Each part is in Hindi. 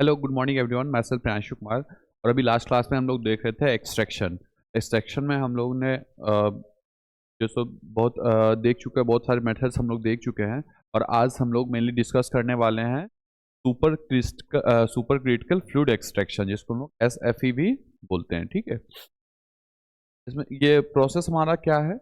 हेलो गुड मॉर्निंग एवरीवन, मैं सर प्रियांशु कुमार। और अभी लास्ट क्लास में हम लोग देख रहे थे एक्सट्रैक्शन। एक्सट्रैक्शन में हम लोग ने जो सो बहुत देख चुके हैं, बहुत सारे मेथड्स हम लोग देख चुके हैं। और आज हम लोग मेनली डिस्कस करने वाले हैं सुपर क्रिटिकल फ्लूइड एक्सट्रैक्शन, जिसको हम लोग SFE भी बोलते हैं। ठीक है, इसमें ये प्रोसेस हमारा क्या है,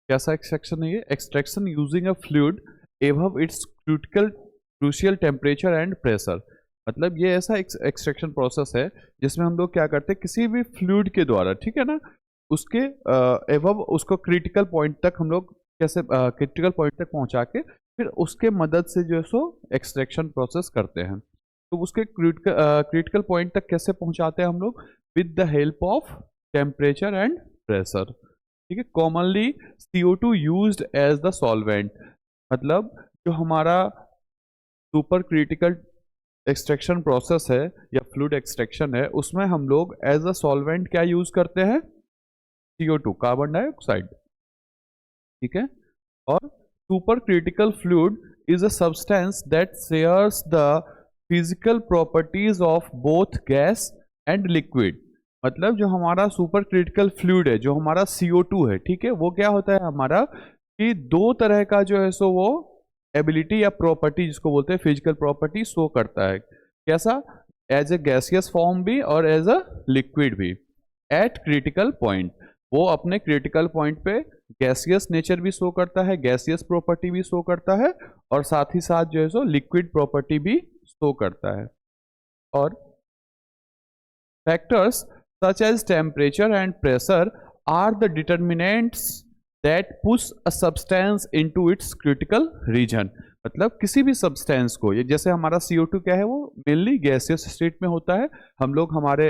कैसा एक्सट्रैक्शन है? ये extraction using a fluid above it's crucial temperature and pressure. मतलब ये ऐसा एक्सट्रैक्शन प्रोसेस है जिसमें हम लोग क्या करते हैं, किसी भी फ्लूइड के द्वारा, ठीक है ना, उसके एबव उसको क्रिटिकल पॉइंट तक हम लोग कैसे क्रिटिकल पॉइंट तक पहुंचा के फिर उसके मदद से जो है सो एक्सट्रैक्शन प्रोसेस करते हैं। तो उसके क्रिटिकल पॉइंट तक कैसे पहुंचाते हैं हम लोग? With the help of temperature and pressure. ठीक है, commonly CO2 used as the solvent. मतलब जो हमारा सुपर क्रिटिकल एक्सट्रैक्शन प्रोसेस है या फ्लूइड एक्सट्रैक्शन है, उसमें हम लोग एज अ सॉल्वेंट क्या यूज करते हैं? CO2, carbon dioxide. ठीक है, और super critical fluid is a substance that shares the physical properties of both gas and liquid. मतलब जो हमारा सुपर क्रिटिकल फ्लूइड है, जो हमारा CO2 है, ठीक है, वो क्या होता है हमारा कि दो तरह का जो है सो वो एबिलिटी या प्रॉपर्टी, जिसको बोलते हैं फिजिकल प्रॉपर्टी, शो करता है। कैसा? एज ए गैसियस फॉर्म भी और एज अ लिक्विड भी। एट क्रिटिकल पॉइंट, वो अपने क्रिटिकल पॉइंट पे गैसियस नेचर भी शो करता है, गैसियस प्रॉपर्टी भी शो करता है, और साथ ही साथ जो है सो लिक्विड प्रॉपर्टी भी शो करता है। और factors such as temperature and pressure are the determinants that push a substance into its critical region। मतलब किसी भी सब्सटेंस को, ये जैसे हमारा CO2 क्या है, वो मेनली गैसियस स्टेट में होता है। हम लोग हमारे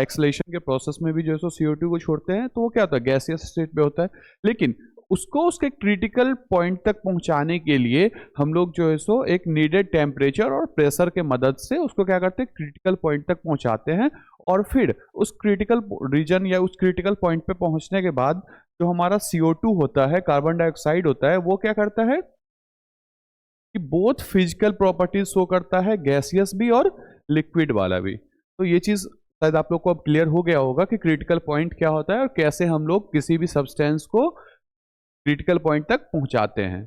एक्सलेशन के प्रोसेस में भी जो है सो CO2 को छोड़ते हैं, तो वो क्या होता है, गैसियस स्टेट में होता है। लेकिन उसको उसके क्रिटिकल पॉइंट तक पहुंचाने के लिए हम लोग जो है सो एक नीडेड टेम्परेचर और प्रेशर के मदद से उसको क्या करते हैं, क्रिटिकल पॉइंट तक पहुंचाते हैं। और फिर उस क्रिटिकल रीजन या उस क्रिटिकल पॉइंट पे पहुंचने के बाद जो हमारा CO2 होता है, कार्बन डाइऑक्साइड होता है, वो क्या करता है कि बोथ फिजिकल प्रॉपर्टीज शो करता है, गैसियस भी और लिक्विड वाला भी। तो ये चीज शायद आप लोग को अब क्लियर हो गया होगा कि क्रिटिकल पॉइंट क्या होता है और कैसे हम लोग किसी भी सब्सटेंस को क्रिटिकल पॉइंट तक पहुंचाते हैं।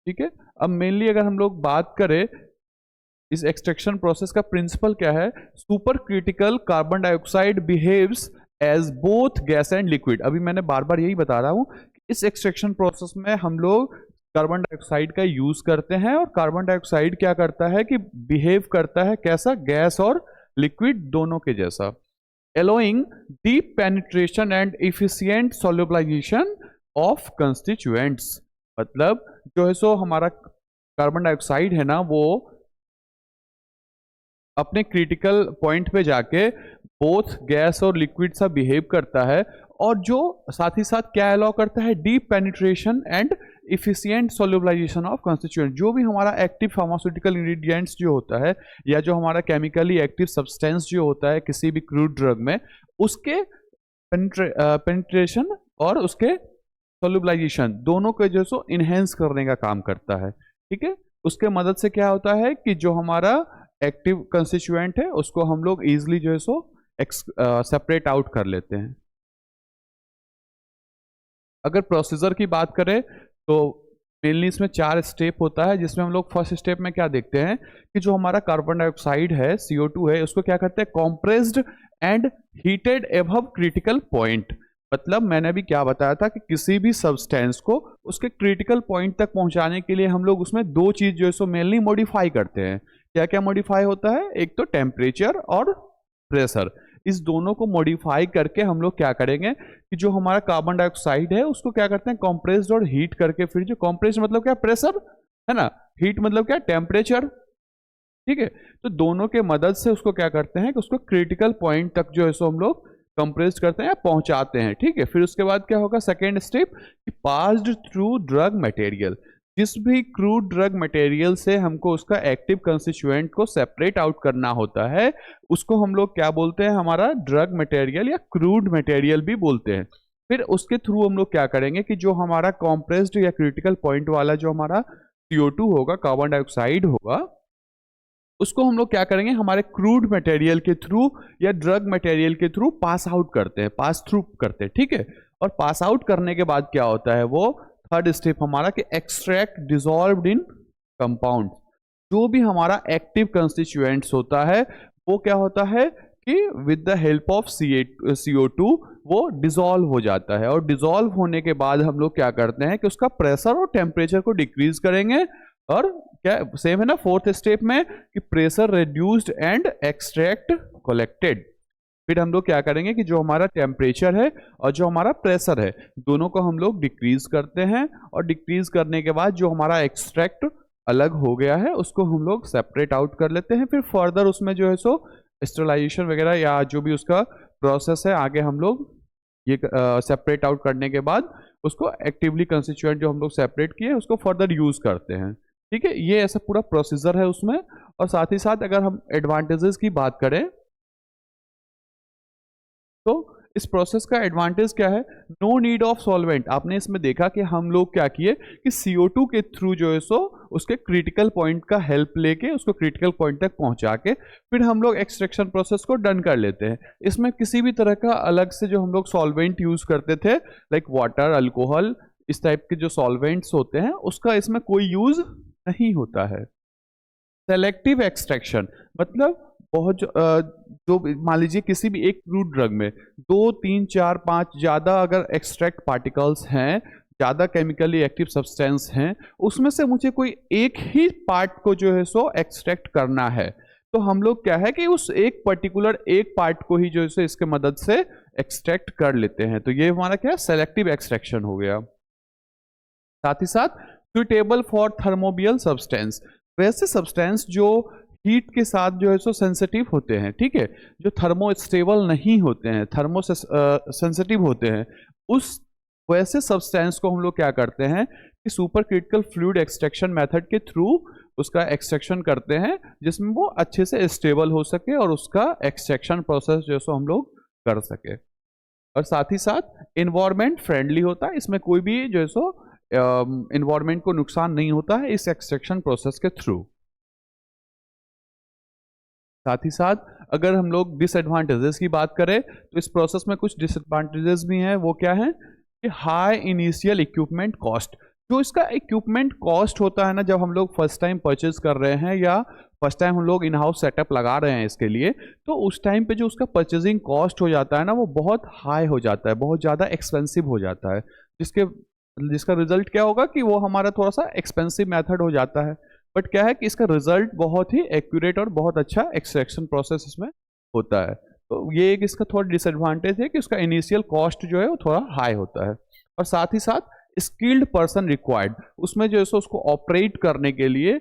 ठीक है, अब मेनली अगर हम लोग बात करें इस एक्सट्रैक्शन प्रोसेस का प्रिंसिपल क्या है, super critical carbon dioxide behaves as both gas and liquid. अभी मैंने बार बार यही बता रहा हूं कि इस एक्सट्रैक्शन प्रोसेस में हम लोग कार्बन डाइऑक्साइड का यूज करते हैं, और कार्बन डाइऑक्साइड क्या करता है कि बिहेव करता है कैसा, गैस और लिक्विड दोनों के जैसा। allowing deep penetration and efficient solubilization of constituents। मतलब जो है सो हमारा कार्बन डाइऑक्साइड है ना, वो अपने क्रिटिकल पॉइंट पे जाके बोथ गैस और लिक्विड सा बिहेव करता है, और जो साथ ही साथ क्या अलाउ करता है, deep penetration and efficient solubilization of constituent. जो भी हमारा एक्टिव फार्मास्यूटिकल इंग्रेडिएंट्स जो होता है, या जो हमारा केमिकली एक्टिव सब्सटेंस जो होता है किसी भी क्रूड ड्रग में, उसके पेनिट्रेशन और उसके सोल्यूबलाइजेशन दोनों को जो सो इनहेंस करने का काम करता है। ठीक है, उसके मदद से क्या होता है कि जो हमारा एक्टिव कंस्टिट्यूएंट है उसको हम लोग इजिली जो है सो सेपरेट आउट कर लेते हैं। अगर प्रोसीजर की बात करें तो मेनली इसमें 4 स्टेप होता है, जिसमें हम लोग फर्स्ट स्टेप में क्या देखते हैं कि जो हमारा कार्बन डाइऑक्साइड है, CO2 है, उसको क्या करते हैं, compressed and heated above critical point. मतलब मैंने अभी क्या बताया था कि किसी भी सब्सटेंस को उसके क्रिटिकल पॉइंट तक पहुंचाने के लिए हम लोग उसमें दो चीज जो है सो मेनली मॉडिफाई करते हैं। क्या क्या मॉडिफाई होता है? एक तो टेम्परेचर और प्रेशर। इस दोनों को मॉडिफाई करके हम लोग क्या करेंगे कि जो हमारा कार्बन डाइऑक्साइड है उसको क्या करते हैं, कंप्रेस्ड और हीट करके, फिर जो कंप्रेस्ड मतलब क्या, प्रेशर है ना, हीट मतलब क्या, टेम्परेचर। ठीक है, तो दोनों के मदद से उसको क्या करते हैं कि उसको क्रिटिकल पॉइंट तक जो है सो हम लोग कंप्रेस करते हैं या पहुंचाते हैं। ठीक है, फिर उसके बाद क्या होगा, second step, passed through drug material. जिस भी क्रूड ड्रग मटेरियल से हमको उसका एक्टिव कंस्टिट्यूएंट को सेपरेट आउट करना होता है, उसको हम लोग क्या बोलते हैं, हमारा ड्रग मटेरियल या क्रूड मटेरियल भी बोलते हैं। फिर उसके थ्रू हम लोग क्या करेंगे कि जो हमारा कॉम्प्रेस्ड या क्रिटिकल पॉइंट वाला जो हमारा CO2 होगा, कार्बन डाइऑक्साइड होगा, उसको हम लोग क्या करेंगे, हमारे क्रूड मटेरियल के थ्रू या ड्रग मटेरियल के थ्रू पास आउट करते हैं, पास थ्रू करते हैं, ठीक है। और पास आउट करने के बाद क्या होता है, वो थर्ड स्टेप हमारा कि एक्सट्रैक्ट डिसॉल्व्ड इन कंपाउंड। जो भी हमारा एक्टिव कंस्टिट्यूएंट्स होता है वो क्या होता है कि with the help of CO2 वो डिसॉल्व हो जाता है। और डिसॉल्व होने के बाद हम लोग क्या करते हैं कि उसका प्रेशर और टेम्परेचर को डिक्रीज करेंगे। और क्या सेम है ना फोर्थ स्टेप में कि pressure reduced and extract collected. फिर हम लोग क्या करेंगे कि जो हमारा टेम्परेचर है और जो हमारा प्रेशर है दोनों को हम लोग डिक्रीज करते हैं। और डिक्रीज करने के बाद जो हमारा एक्सट्रैक्ट अलग हो गया है उसको हम लोग सेपरेट आउट कर लेते हैं। फिर फर्दर उसमें जो है सो स्टरलाइजेशन वगैरह या जो भी उसका प्रोसेस है आगे हम लोग ये सेपरेट आउट करने के बाद उसको एक्टिवली कंस्टिट्यूएंट जो हम लोग सेपरेट किए उसको फर्दर यूज करते हैं, ठीक है। ये ऐसा पूरा प्रोसीजर है उसमें। और साथ ही साथ अगर हम एडवांटेजेस की बात करें तो इस प्रोसेस का एडवांटेज क्या है, नो नीड ऑफ सॉल्वेंट। आपने इसमें देखा कि हम लोग क्या किए कि CO2 के थ्रू जो है सो उसके क्रिटिकल पॉइंट का हेल्प लेके उसको क्रिटिकल पॉइंट तक पहुंचा के फिर हम लोग एक्सट्रैक्शन प्रोसेस को डन कर लेते हैं। इसमें किसी भी तरह का अलग से जो हम लोग सॉल्वेंट यूज करते थे लाइक वाटर, अल्कोहल, इस टाइप के जो सॉल्वेंट्स होते हैं उसका इसमें कोई यूज नहीं होता है। सेलेक्टिव एक्सट्रैक्शन मतलब बहुत जो मान लीजिए किसी भी एक क्रूड ड्रग में 2, 3, 4, 5 ज़्यादा अगर एक्सट्रैक्ट पार्टिकल्स हैं, ज़्यादा केमिकली एक्टिव सब्सटेंस हैं, उसमें से मुझे कोई एक ही पार्ट को जो है सो एक्सट्रैक्ट करना है तो हम लोग क्या है कि उस एक पर्टिकुलर एक पार्ट को ही जो है इसके मदद से एक्सट्रैक्ट कर लेते हैं। तो ये हमारा क्या सेलेक्टिव एक्सट्रैक्शन हो गया। साथ ही साथ सुइटेबल फॉर थर्मोबियल सब्सटेंस, वैसे सब्सटेंस जो हीट के साथ जो है सो सेंसिटिव होते हैं, ठीक है, जो थर्मो स्टेबल नहीं होते हैं, थर्मो सेंसिटिव होते हैं, उस वैसे सब्सटेंस को हम लोग क्या करते हैं कि super critical fluid extraction method के थ्रू उसका एक्सट्रैक्शन करते हैं जिसमें वो अच्छे से स्टेबल हो सके और उसका एक्सट्रैक्शन प्रोसेस जो है सो हम लोग कर सके। और साथ ही साथ इन्वायरमेंट फ्रेंडली होता है, इसमें कोई भी जो है सो इन्वायरमेंट को नुकसान नहीं होता है इस एक्सट्रैक्शन प्रोसेस के थ्रू। साथ ही साथ अगर हम लोग डिसएडवांटेजेस की बात करें तो इस प्रोसेस में कुछ डिसएडवांटेजेस भी हैं। वो क्या है कि हाई इनिशियल इक्विपमेंट कॉस्ट, जो इसका इक्विपमेंट कॉस्ट होता है ना जब हम लोग फर्स्ट टाइम परचेज कर रहे हैं या फर्स्ट टाइम हम लोग इन हाउस सेटअप लगा रहे हैं इसके लिए, तो उस टाइम पे जो उसका परचेजिंग कॉस्ट हो जाता है ना वो बहुत हाई हो जाता है, बहुत ज़्यादा एक्सपेंसिव हो जाता है, जिसका रिजल्ट क्या होगा कि वो हमारा थोड़ा सा एक्सपेंसिव मेथड हो जाता है। बट क्या है कि इसका रिजल्ट बहुत ही एक्यूरेट और बहुत अच्छा एक्सट्रैक्शन प्रोसेस इसमें होता है। तो ये एक इसका थोड़ा डिसएडवांटेज है कि उसका इनिशियल कॉस्ट जो है वो थोड़ा हाई होता है। और साथ ही साथ स्किल्ड पर्सन रिक्वायर्ड, उसमें जो है सो उसको ऑपरेट करने के लिए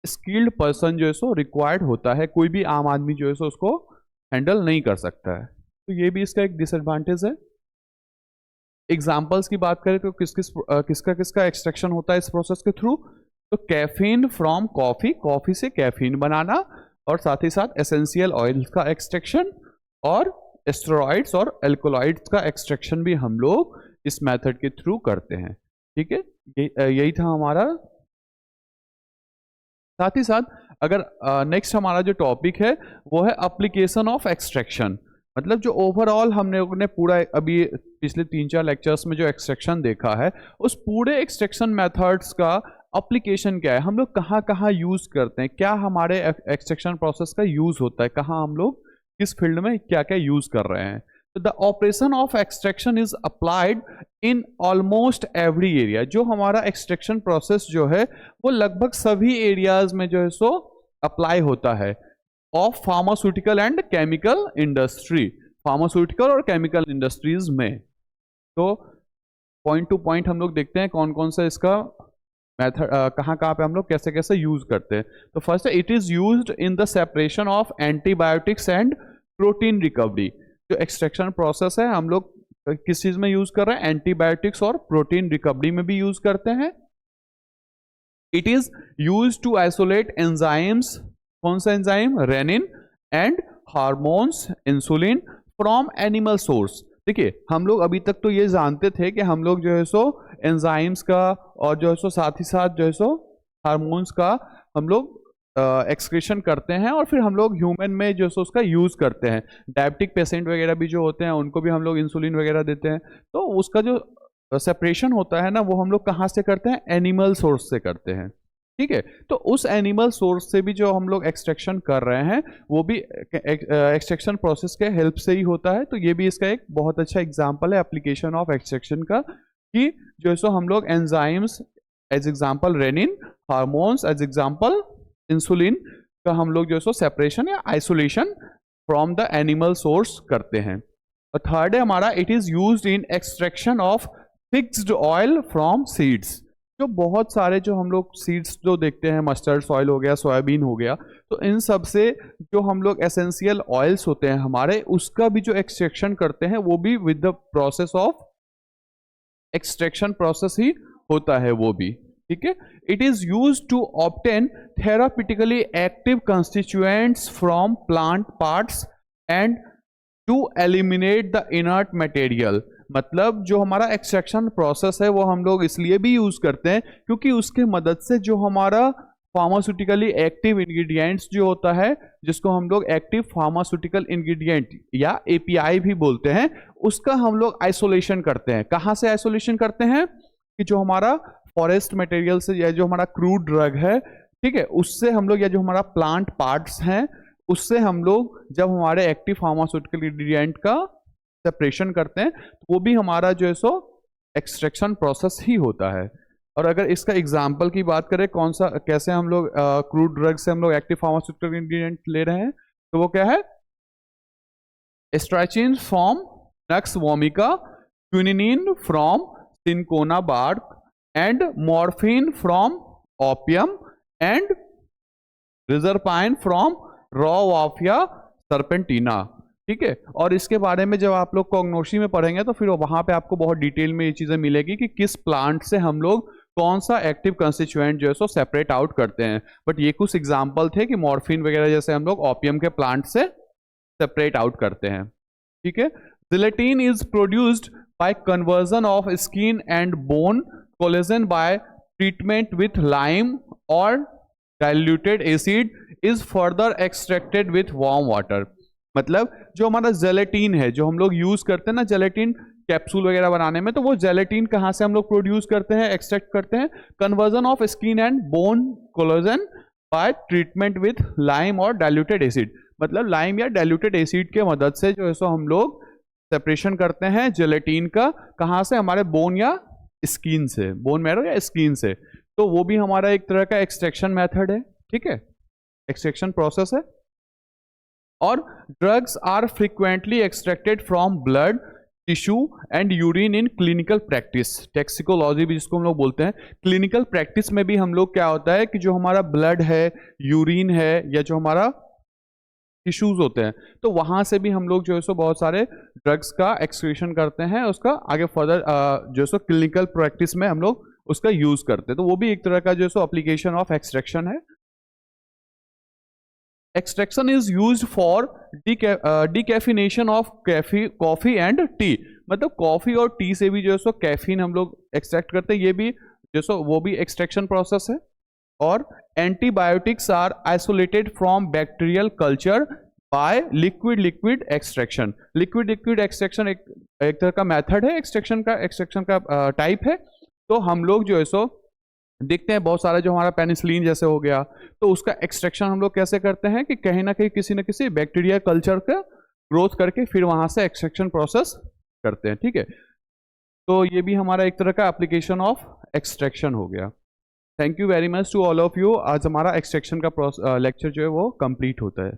स्किल्ड पर्सन जो है सो रिक्वायर्ड होता है, कोई भी आम आदमी जो है सो उसको हैंडल नहीं कर सकता है। तो ये भी इसका एक डिसएडवांटेज है। एग्जाम्पल्स की बात करें तो किसका एक्सट्रैक्शन होता है इस प्रोसेस के थ्रू, तो कैफीन फ्रॉम कॉफी, कॉफी से कैफीन बनाना, और साथ ही साथ एसेंशियल ऑयल्स का एक्सट्रैक्शन और एस्टेरॉइड्स और एल्कोलॉइड्स का एक्सट्रैक्शन भी हम लोग इस मेथड के थ्रू करते हैं, ठीक है। यही था हमारा। साथ ही साथ अगर नेक्स्ट हमारा जो टॉपिक है वो है एप्लीकेशन ऑफ एक्सट्रैक्शन, मतलब जो ओवरऑल हमने पूरा अभी पिछले 3-4 लेक्चर्स में जो एक्सट्रैक्शन देखा है उस पूरे एक्सट्रैक्शन मेथड्स का एप्लीकेशन क्या है, हम लोग कहाँ कहाँ यूज करते हैं, क्या हमारे एक्सट्रैक्शन प्रोसेस का यूज होता है, कहाँ हम लोग किस फील्ड में क्या क्या यूज कर रहे हैं। तो the operation of extraction is applied in almost every area, जो हमारा एक्सट्रैक्शन प्रोसेस जो है वो लगभग सभी एरियाज में जो है सो अप्लाई होता है of pharmaceutical and chemical industry, pharmaceutical और केमिकल इंडस्ट्रीज में। तो पॉइंट टू पॉइंट हम लोग देखते हैं कौन कौन सा इसका मेथड कहाँ कहाँ पे हम लोग कैसे कैसे यूज करते हैं। तो फर्स्ट है it is used in the separation of antibiotics and protein recovery. जो एक्सट्रैक्शन प्रोसेस है हम लोग किस चीज में यूज कर रहे हैं, एंटीबायोटिक्स और प्रोटीन रिकवरी में भी यूज करते हैं। It is use to isolate enzymes, कौन सा enzyme, rennin and hormones, insulin from animal source. देखिए हम लोग अभी तक तो ये जानते थे कि हम लोग जो है सो एंजाइम्स का और जो है सो साथ ही साथ जो है सो हार्मोन्स का हम लोग एक्सक्रीशन करते हैं और फिर हम लोग ह्यूमन में जो सो उसका यूज़ करते हैं। डायबिटिक पेशेंट वगैरह भी जो होते हैं उनको भी हम लोग इंसुलिन वगैरह देते हैं। तो उसका जो सेपरेशन होता है ना, वो हम लोग कहाँ से करते हैं? एनिमल सोर्स से करते हैं, ठीक है। तो उस एनिमल सोर्स से भी जो हम लोग एक्सट्रैक्शन कर रहे हैं वो भी एक्सट्रैक्शन प्रोसेस के हेल्प से ही होता है। तो ये भी इसका एक बहुत अच्छा एग्जांपल है एप्लीकेशन ऑफ एक्सट्रैक्शन का, कि जो सो हम लोग enzymes as example rennin, hormones as example insulin का हम लोग जो सो सेपरेशन या isolation from the animal source करते हैं। और थर्ड है हमारा, it is used in extraction of fixed oil from seeds. जो बहुत सारे जो हम लोग सीड्स जो देखते हैं, मस्टर्ड ऑयल हो गया, सोयाबीन हो गया, तो इन सब से जो हम लोग एसेंशियल ऑयल्स होते हैं हमारे, उसका भी जो एक्सट्रैक्शन करते हैं वो भी with the process of extraction process ही होता है वो भी, ठीक है। It is used to obtain therapeutically active constituents from plant parts and to eliminate the inert material. मतलब जो हमारा एक्सट्रैक्शन प्रोसेस है वो हम लोग इसलिए भी यूज करते हैं क्योंकि उसके मदद से जो हमारा फार्मास्यूटिकली एक्टिव इंग्रेडिएंट्स जो होता है, जिसको हम लोग एक्टिव फार्मास्यूटिकल इंग्रेडिएंट या एपीआई भी बोलते हैं, उसका हम लोग आइसोलेशन करते हैं। कहाँ से आइसोलेशन करते हैं? कि जो हमारा फॉरेस्ट मटेरियल से या जो हमारा क्रूड ड्रग है, ठीक है, उससे हम लोग, या जो हमारा प्लांट पार्ट्स हैं उससे हम लोग जब हमारे एक्टिव फार्मास्यूटिकल इंग्रेडिएंट का सेपरेशन करते हैं तो वो भी हमारा जो है सो एक्सट्रैक्शन प्रोसेस ही होता है। और अगर इसका एग्जांपल की बात करें, कौन सा, कैसे हम लोग क्रूड ड्रग से हम लोग एक्टिव फार्मास्यूटिकल इंग्रेडिएंट ले रहे हैं, तो वो क्या है? Strychnine from nux vomica, quinine from cinchona bark and morphine from opium and reserpine from rauwolfia serpentina, ठीक है। और इसके बारे में जब आप लोग कॉग्नोसी में पढ़ेंगे तो फिर वहां पे आपको बहुत डिटेल में ये चीजें मिलेगी कि किस प्लांट से हम लोग कौन सा एक्टिव कंस्टिट्यूएंट जो है सो सेपरेट आउट करते हैं। बट ये कुछ एग्जांपल थे कि मॉर्फिन वगैरह जैसे हम लोग ओपियम के प्लांट से सेपरेट आउट करते हैं, ठीक है। Gelatin is produced by conversion of skin and bone collagen by treatment with lime और diluted acid is further extracted with warm water. मतलब जो हमारा जेलेटिन है जो हम लोग यूज करते हैं ना, जेलेटिन कैप्सूल वगैरह बनाने में, तो वो जेलेटिन कहाँ से हम लोग प्रोड्यूस करते हैं, एक्सट्रैक्ट करते हैं? Conversion of skin and bone collagen by treatment with lime और डाइल्यूटेड एसिड। मतलब लाइम या डाइल्यूटेड एसिड के मदद से जो है सो हम लोग सेपरेशन करते हैं जेलेटिन का। कहाँ से? हमारे बोन या स्किन से, बोन मैरो या स्किन से। तो वो भी हमारा एक तरह का एक्सट्रैक्शन मेथड है, ठीक है, एक्सट्रैक्शन प्रोसेस है। और drugs are frequently extracted from blood, tissue and urine in clinical practice. Toxicology भी जिसको हम लोग बोलते हैं। क्लिनिकल प्रैक्टिस में भी हम लोग क्या होता है कि जो हमारा ब्लड है, यूरिन है, या जो हमारा टिश्यूज होते हैं, तो वहां से भी हम लोग जो है सो बहुत सारे ड्रग्स का एक्सक्रीशन करते हैं, उसका आगे फर्दर जो है सो क्लिनिकल प्रैक्टिस में हम लोग उसका यूज करते हैं। तो वो भी एक तरह का जो है सो एप्लीकेशन ऑफ एक्सट्रैक्शन है। Extraction is used for decaffeination of coffee and tea. मतलब कॉफी और टी से भी जो है सो कैफीन हम लोग एक्सट्रैक्ट करते हैं, ये भी जो सो वो भी एक्सट्रैक्शन प्रोसेस है। और antibiotics are isolated from bacterial culture by liquid liquid extraction. Liquid liquid extraction एक तरह का मेथड है, एक्सट्रैक्शन का टाइप है। तो हम लोग जो है सो देखते हैं बहुत सारा जो हमारा पेनिसिलिन जैसे हो गया, तो उसका एक्सट्रैक्शन हम लोग कैसे करते हैं कि कहीं ना कहीं किसी न किसी बैक्टीरिया कल्चर का ग्रोथ करके फिर वहां से एक्सट्रैक्शन प्रोसेस करते हैं, ठीक है। तो ये भी हमारा एक तरह का एप्लीकेशन ऑफ एक्सट्रैक्शन हो गया। Thank you very much to all of you. आज हमारा एक्सट्रैक्शन का लेक्चर जो है वो कंप्लीट होता है।